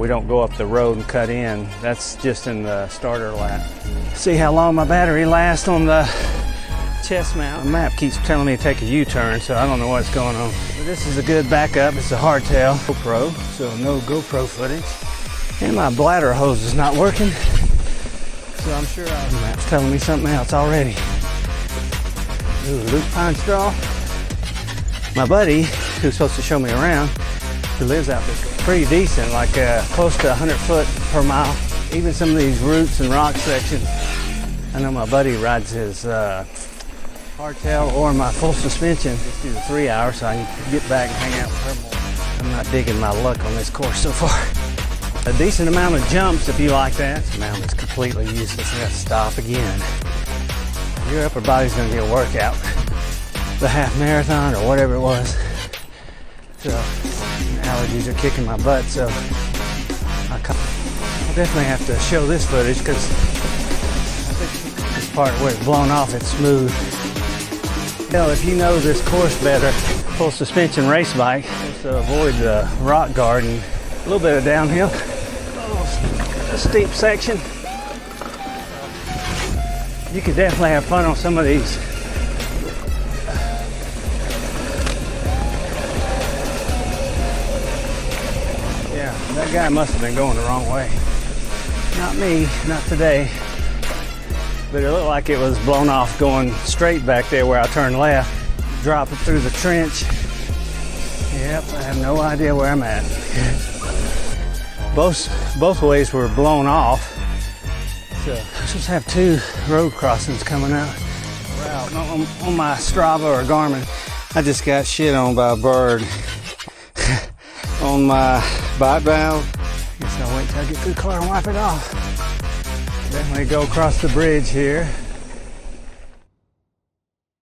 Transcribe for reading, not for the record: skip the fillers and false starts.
we don't go up the road and cut in. That's just in the starter lap. See how long my battery lasts on the chest mount. The map keeps telling me to take a U-turn, so I don't know what's going on. But this is a good backup. It's a hardtail GoPro, so no GoPro footage. And my bladder hose is not working, so I'm sure the map's telling me something else already. Ooh, Luke Pine Straw. My buddy, who's supposed to show me around, who lives out there, pretty decent, like close to 100 foot per mile. Even some of these roots and rock sections. I know my buddy rides his hardtail or my full suspension. Just do the 3 hours so I can get back and hang out with her more. I'm not digging my luck on this course so far. A decent amount of jumps if you like that. This mountain is completely useless. I got to stop again. Your upper body's going to get a workout. The half marathon or whatever it was. So allergies are kicking my butt, so I'll definitely have to show this footage because I think this part where it's blown off, it's smooth. Hell, if you know this course better, full suspension race bike, just to avoid the rock garden, a little bit of downhill, a steep section. You could definitely have fun on some of these. Yeah, that guy must have been going the wrong way. Not me, not today. But it looked like it was blown off going straight back there where I turned left, dropping through the trench. Yep, I have no idea where I'm at. Both ways were blown off. So I'm supposed to have 2 road crossings coming out. On my Strava or Garmin, I just got shit on by a bird on my bike valve. I guess I'll wait till I get through the car and wipe it off. Definitely go across the bridge here.